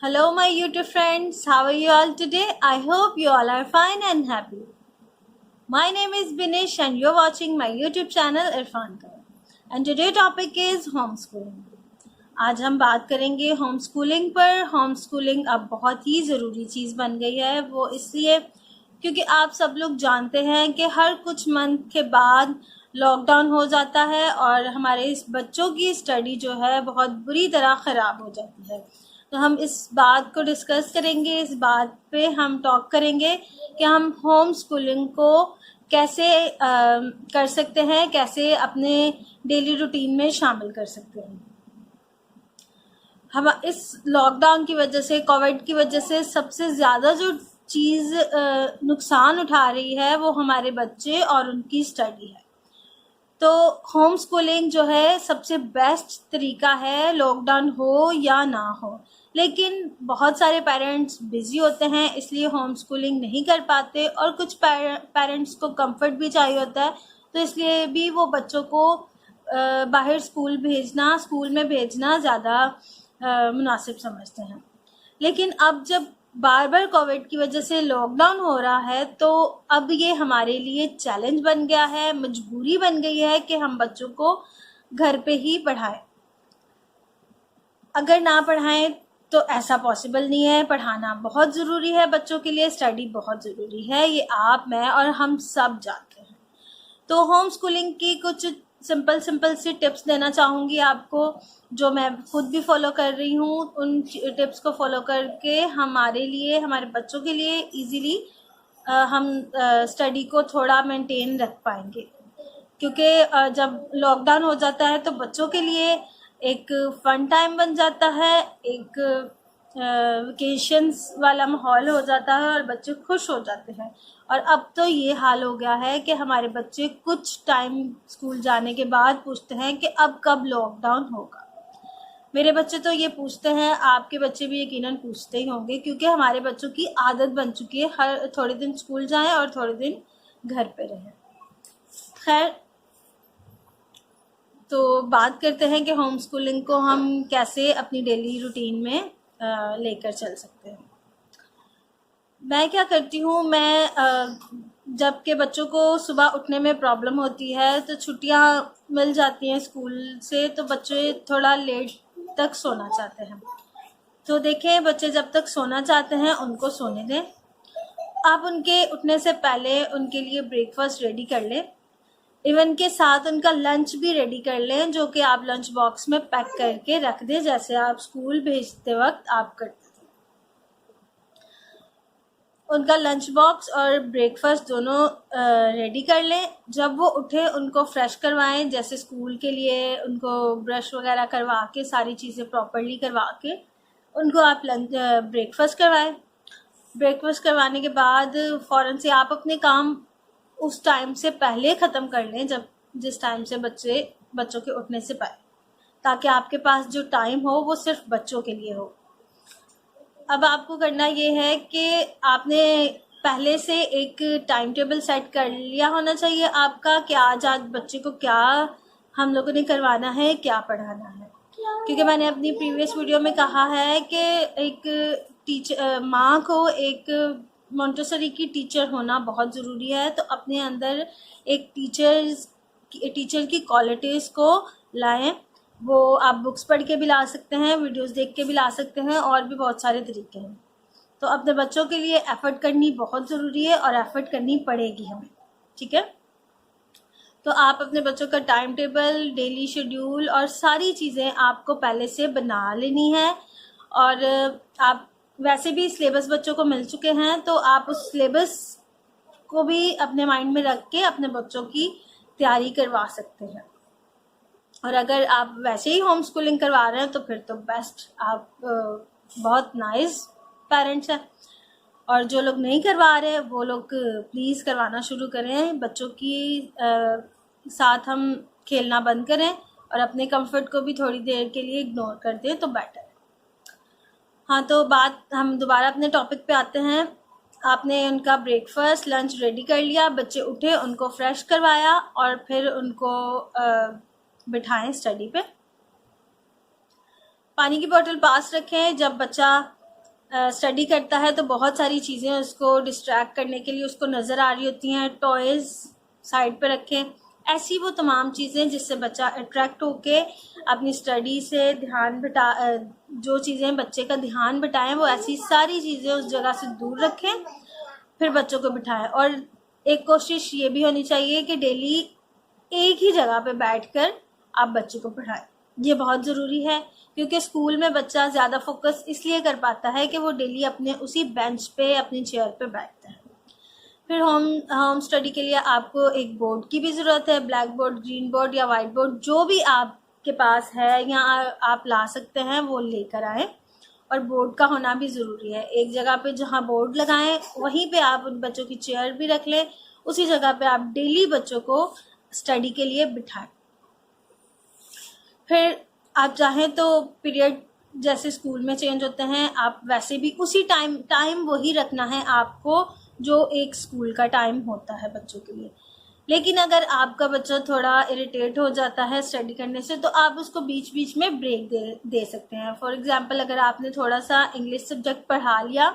Hello, my YouTube friends. How are you all today? I hope you all are fine and happy. My name is Binish and you're watching my YouTube channel Irfan Kar. And today's topic is homeschooling. आज हम बात करेंगे home schooling पर। Home schooling अब बहुत ही ज़रूरी चीज़ बन गई है। वो इसलिए क्योंकि आप सब लोग जानते हैं कि हर कुछ मंथ के बाद लॉकडाउन हो जाता है और हमारे इस बच्चों की स्टडी जो है बहुत बुरी तरह ख़राब हो जाती है। तो हम इस बात को डिस्कस करेंगे, इस बात पे हम टॉक करेंगे कि हम होम स्कूलिंग को कैसे कर सकते हैं, कैसे अपने डेली रूटीन में शामिल कर सकते हैं। हम इस लॉकडाउन की वजह से, कोविड की वजह से सबसे ज़्यादा जो चीज़ नुकसान उठा रही है वो हमारे बच्चे और उनकी स्टडी है। तो होम स्कूलिंग जो है सबसे बेस्ट तरीका है, लॉकडाउन हो या ना हो। लेकिन बहुत सारे पेरेंट्स बिज़ी होते हैं इसलिए होम स्कूलिंग नहीं कर पाते, और कुछ पेरेंट्स को कंफर्ट भी चाहिए होता है, तो इसलिए भी वो बच्चों को बाहर स्कूल में भेजना ज़्यादा मुनासिब समझते हैं। लेकिन अब जब बार बार कोविड की वजह से लॉकडाउन हो रहा है तो अब ये हमारे लिए चैलेंज बन गया है, मजबूरी बन गई है कि हम बच्चों को घर पे ही पढ़ाएं। अगर ना पढ़ाएं तो ऐसा पॉसिबल नहीं है। पढ़ाना बहुत ज़रूरी है बच्चों के लिए, स्टडी बहुत ज़रूरी है, ये आप, मैं और हम सब जानते हैं। तो होम स्कूलिंग की कुछ सिंपल सी टिप्स देना चाहूँगी आपको, जो मैं खुद भी फॉलो कर रही हूँ। उन टिप्स को फॉलो करके हमारे लिए, हमारे बच्चों के लिए इजीली हम स्टडी को थोड़ा मेंटेन रख पाएंगे। क्योंकि जब लॉकडाउन हो जाता है तो बच्चों के लिए एक फन टाइम बन जाता है, एक वेकेशंस वाला माहौल हो जाता है और बच्चे खुश हो जाते हैं। और अब तो ये हाल हो गया है कि हमारे बच्चे कुछ टाइम स्कूल जाने के बाद पूछते हैं कि अब कब लॉकडाउन होगा। मेरे बच्चे तो ये पूछते हैं, आपके बच्चे भी यकीनन पूछते ही होंगे, क्योंकि हमारे बच्चों की आदत बन चुकी है हर थोड़े दिन स्कूल जाएं और थोड़े दिन घर पे रहें। खैर, तो बात करते हैं कि होम स्कूलिंग को हम कैसे अपनी डेली रूटीन में लेकर चल सकते हैं। मैं क्या करती हूँ, मैं जब के बच्चों को सुबह उठने में प्रॉब्लम होती है तो छुट्टियाँ मिल जाती हैं स्कूल से, तो बच्चे थोड़ा लेट तक सोना चाहते हैं। तो देखें, बच्चे जब तक सोना चाहते हैं उनको सोने दें। आप उनके उठने से पहले उनके लिए ब्रेकफास्ट रेडी कर लें, इवन के साथ उनका लंच भी रेडी कर लें, जो कि आप लंच बॉक्स में पैक करके रख दें, जैसे आप स्कूल भेजते वक्त आप करते थे। उनका लंच बॉक्स और ब्रेकफास्ट दोनों रेडी कर लें। जब वो उठे उनको फ्रेश करवाएं, जैसे स्कूल के लिए उनको ब्रश वगैरह करवा के, सारी चीज़ें प्रॉपर्ली करवा के उनको आप ब्रेकफास्ट करवाएं। ब्रेकफास्ट करवाने के बाद फ़ौरन से आप अपने काम उस टाइम से पहले ख़त्म कर लें, जिस टाइम से बच्चों के उठने से पहले, ताकि आपके पास जो टाइम हो वो सिर्फ बच्चों के लिए हो। अब आपको करना ये है कि आपने पहले से एक टाइम टेबल सेट कर लिया होना चाहिए आपका, कि आज बच्चे को क्या हम लोगों ने करवाना है, क्या पढ़ाना है। क्योंकि मैंने अपनी प्रीवियस वीडियो में कहा है कि एक माँ को एक मोंटेसरी की टीचर होना बहुत ज़रूरी है। तो अपने अंदर एक टीचर की क्वालिटीज़ को लाएं। वो आप बुक्स पढ़ के भी ला सकते हैं, वीडियोस देख के भी ला सकते हैं, और भी बहुत सारे तरीके हैं। तो अपने बच्चों के लिए एफ़र्ट करनी बहुत ज़रूरी है और एफ़र्ट करनी पड़ेगी हमें, ठीक है। तो आप अपने बच्चों का टाइम टेबल, डेली शेड्यूल और सारी चीज़ें आपको पहले से बना लेनी है। और आप वैसे भी सिलेबस बच्चों को मिल चुके हैं, तो आप उस सिलेबस को भी अपने माइंड में रख के अपने बच्चों की तैयारी करवा सकते हैं। और अगर आप वैसे ही होम स्कूलिंग करवा रहे हैं तो फिर तो बेस्ट, आप बहुत नाइस पेरेंट्स हैं। और जो लोग नहीं करवा रहे हैं वो लोग प्लीज़ करवाना शुरू करें। बच्चों की साथ हम खेलना बंद करें और अपने कंफर्ट को भी थोड़ी देर के लिए इग्नोर कर दें तो बेटर है। हाँ, तो हम दोबारा अपने टॉपिक पे आते हैं। आपने उनका ब्रेकफास्ट, लंच रेडी कर लिया, बच्चे उठे, उनको फ्रेश करवाया और फिर उनको बिठाएं स्टडी पे। पानी की बोतल पास रखें। जब बच्चा स्टडी करता है तो बहुत सारी चीज़ें उसको डिस्ट्रैक्ट करने के लिए उसको नज़र आ रही होती हैं, टॉयज़ साइड पे रखें, ऐसी वो तमाम चीज़ें जिससे बच्चा अट्रैक्ट होके अपनी स्टडी से ध्यान जो चीज़ें बच्चे का ध्यान बटाएं वो ऐसी सारी चीज़ें उस जगह से दूर रखें, फिर बच्चों को बिठाएं। और एक कोशिश ये भी होनी चाहिए कि डेली एक ही जगह पे बैठकर आप बच्चे को पढ़ाएं। ये बहुत ज़रूरी है क्योंकि स्कूल में बच्चा ज़्यादा फोकस इसलिए कर पाता है कि वो डेली अपने उसी बेंच पे अपनी चेयर पे बैठता है। फिर होम स्टडी के लिए आपको एक बोर्ड की भी ज़रूरत है, ब्लैक बोर्ड, ग्रीन बोर्ड या वाइट बोर्ड, जो भी आपके पास है या आप ला सकते हैं वो लेकर आएँ। और बोर्ड का होना भी ज़रूरी है। एक जगह पे जहाँ बोर्ड लगाएं वहीं पे आप उन बच्चों की चेयर भी रख लें, उसी जगह पे आप डेली बच्चों को स्टडी के लिए बिठाएं। फिर आप चाहें तो पीरियड जैसे स्कूल में चेंज होते हैं, आप वैसे भी उसी टाइम वही रखना है आपको जो एक स्कूल का टाइम होता है बच्चों के लिए। लेकिन अगर आपका बच्चा थोड़ा इरिटेट हो जाता है स्टडी करने से तो आप उसको बीच बीच में ब्रेक दे सकते हैं। फॉर एग्जांपल, अगर आपने थोड़ा सा इंग्लिश सब्जेक्ट पढ़ा लिया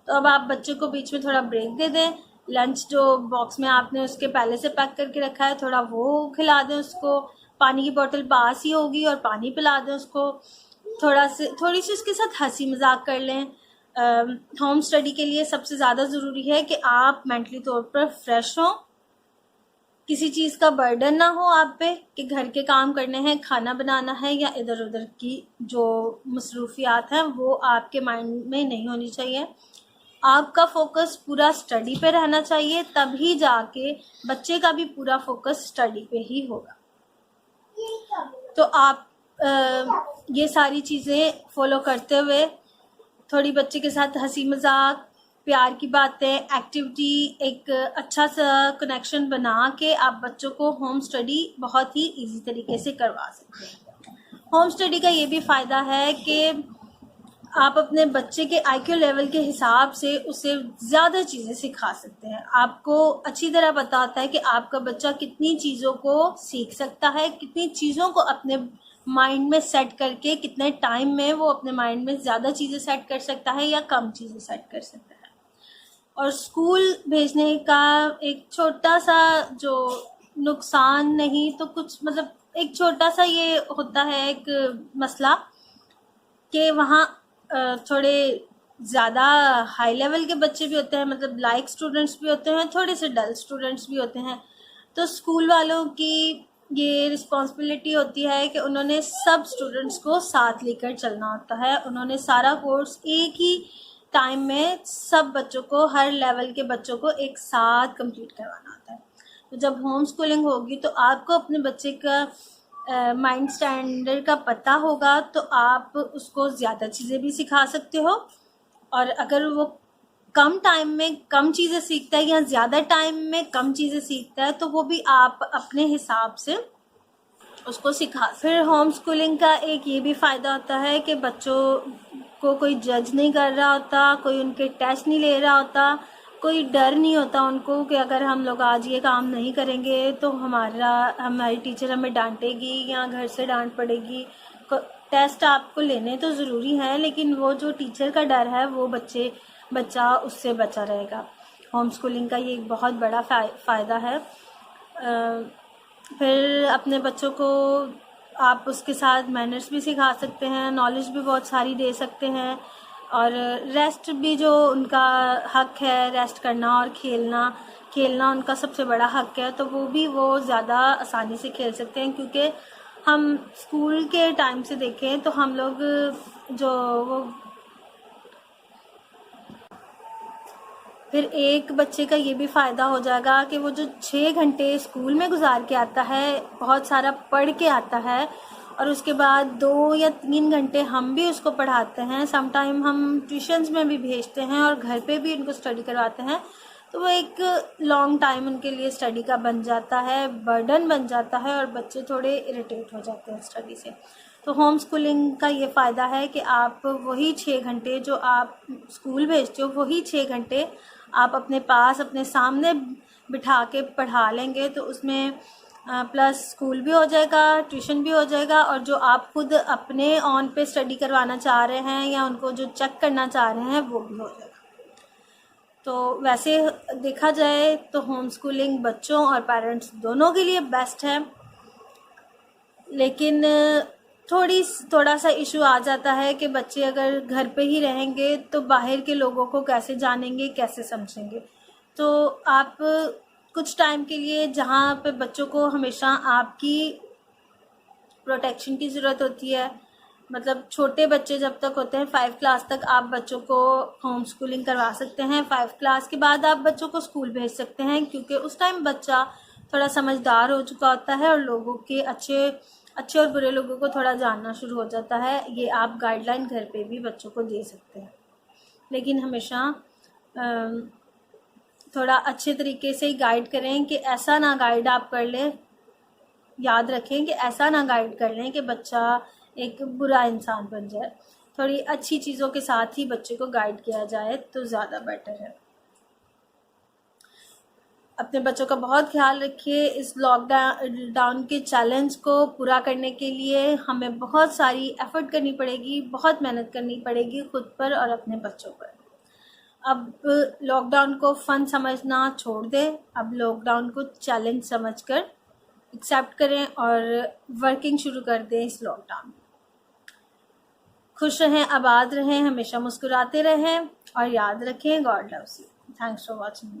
तो अब आप बच्चे को बीच में थोड़ा ब्रेक दे दें। लंच जो बॉक्स में आपने उसके पहले से पैक करके रखा है थोड़ा वो खिला दें उसको, पानी की बोतल पास ही होगी और पानी पिला दें उसको, थोड़ी सी उसके साथ हंसी मजाक कर लें। होम स्टडी के लिए सबसे ज़्यादा ज़रूरी है कि आप मेंटली तौर पर फ्रेश हों, किसी चीज़ का बर्डन ना हो आप पे कि घर के काम करने हैं, खाना बनाना है या इधर उधर की जो मसरूफियात हैं वो आपके माइंड में नहीं होनी चाहिए। आपका फोकस पूरा स्टडी पे रहना चाहिए, तभी जाके बच्चे का भी पूरा फोकस स्टडी पे ही होगा। तो आप ये सारी चीज़ें फॉलो करते हुए थोड़ी बच्चे के साथ हंसी मजाक, प्यार की बातें, एक्टिविटी, एक अच्छा सा कनेक्शन बना के आप बच्चों को होम स्टडी बहुत ही इजी तरीके से करवा सकते हैं। होम स्टडी का ये भी फ़ायदा है कि आप अपने बच्चे के IQ लेवल के हिसाब से उसे ज़्यादा चीज़ें सिखा सकते हैं। आपको अच्छी तरह पता होता है कि आपका बच्चा कितनी चीज़ों को सीख सकता है, कितनी चीज़ों को अपने माइंड में सेट करके कितने टाइम में वो अपने माइंड में ज़्यादा चीज़ें सेट कर सकता है या कम चीज़ें सेट कर सकता है। और स्कूल भेजने का एक छोटा सा जो नुकसान नहीं तो कुछ मतलब एक छोटा सा ये होता है एक मसला कि वहाँ थोड़े ज़्यादा हाई लेवल के बच्चे भी होते हैं, मतलब लाइक स्टूडेंट्स भी होते हैं, थोड़े से डल स्टूडेंट्स भी होते हैं। तो स्कूल वालों की ये रिस्पॉन्सिबिलिटी होती है कि उन्होंने सब स्टूडेंट्स को साथ लेकर चलना होता है। उन्होंने सारा कोर्स एक ही टाइम में सब बच्चों को, हर लेवल के बच्चों को एक साथ कंप्लीट करवाना होता है। तो जब होम स्कूलिंग होगी तो आपको अपने बच्चे का माइंड स्टैंडर्ड का पता होगा तो आप उसको ज़्यादा चीज़ें भी सिखा सकते हो। और अगर वो कम टाइम में कम चीज़ें सीखता है या ज़्यादा टाइम में कम चीज़ें सीखता है तो वो भी आप अपने हिसाब से उसको सिखा। फिर होम स्कूलिंग का एक ये भी फ़ायदा होता है कि बच्चों को कोई जज नहीं कर रहा होता, कोई उनके टेस्ट नहीं ले रहा होता, कोई डर नहीं होता उनको कि अगर हम लोग आज ये काम नहीं करेंगे तो हमारी टीचर हमें डांटेगी या घर से डांट पड़ेगी। टेस्ट आपको लेने तो ज़रूरी हैं लेकिन वो जो टीचर का डर है वो बच्चा उससे बचा रहेगा। होम स्कूलिंग का ये एक बहुत बड़ा फ़ायदा है। फिर अपने बच्चों को आप उसके साथ मैनर्स भी सिखा सकते हैं, नॉलेज भी बहुत सारी दे सकते हैं, और रेस्ट भी जो उनका हक है, रेस्ट करना और खेलना उनका सबसे बड़ा हक है, तो वो ज़्यादा आसानी से खेल सकते हैं। क्योंकि हम स्कूल के टाइम से देखें तो हम लोग फिर एक बच्चे का ये भी फ़ायदा हो जाएगा कि वो जो 6 घंटे स्कूल में गुजार के आता है, बहुत सारा पढ़ के आता है, और उसके बाद 2 या 3 घंटे हम भी उसको पढ़ाते हैं, समटाइम हम ट्यूशन्स में भी भेजते हैं और घर पे भी उनको स्टडी करवाते हैं, तो वो एक लॉन्ग टाइम उनके लिए स्टडी का बन जाता है, बर्डन बन जाता है और बच्चे थोड़े इरिटेट हो जाते हैं स्टडी से। तो होम स्कूलिंग का ये फ़ायदा है कि आप वही 6 घंटे जो आप स्कूल भेजते हो वही 6 घंटे आप अपने पास अपने सामने बिठा के पढ़ा लेंगे, तो उसमें प्लस स्कूल भी हो जाएगा, ट्यूशन भी हो जाएगा, और जो आप खुद अपने ऑन पे स्टडी करवाना चाह रहे हैं या उनको जो चेक करना चाह रहे हैं वो भी हो जाएगा। तो वैसे देखा जाए तो होम स्कूलिंग बच्चों और पेरेंट्स दोनों के लिए बेस्ट है, लेकिन थोड़ा सा इशू आ जाता है कि बच्चे अगर घर पे ही रहेंगे तो बाहर के लोगों को कैसे जानेंगे, कैसे समझेंगे। तो आप कुछ टाइम के लिए, जहाँ पे बच्चों को हमेशा आपकी प्रोटेक्शन की ज़रूरत होती है, मतलब छोटे बच्चे जब तक होते हैं 5 क्लास तक आप बच्चों को होम स्कूलिंग करवा सकते हैं। 5 क्लास के बाद आप बच्चों को स्कूल भेज सकते हैं, क्योंकि उस टाइम बच्चा थोड़ा समझदार हो चुका होता है और लोगों के अच्छे और बुरे लोगों को थोड़ा जानना शुरू हो जाता है। ये आप गाइडलाइन घर पे भी बच्चों को दे सकते हैं, लेकिन हमेशा थोड़ा अच्छे तरीके से ही गाइड करें कि ऐसा ना गाइड आप कर लें, याद रखें कि ऐसा ना गाइड कर लें कि बच्चा एक बुरा इंसान बन जाए। थोड़ी अच्छी चीज़ों के साथ ही बच्चे को गाइड किया जाए तो ज़्यादा बेटर है। अपने बच्चों का बहुत ख्याल रखिए। इस लॉकडाउन के चैलेंज को पूरा करने के लिए हमें बहुत सारी एफ़र्ट करनी पड़ेगी, बहुत मेहनत करनी पड़ेगी खुद पर और अपने बच्चों पर। अब लॉकडाउन को फ़न समझना छोड़ दें, अब लॉकडाउन को चैलेंज समझकर एक्सेप्ट करें और वर्किंग शुरू कर दें इस लॉकडाउन। खुश रहें, आबाद रहें, हमेशा मुस्कुराते रहें और याद रखें, God loves you. Thanks for watching.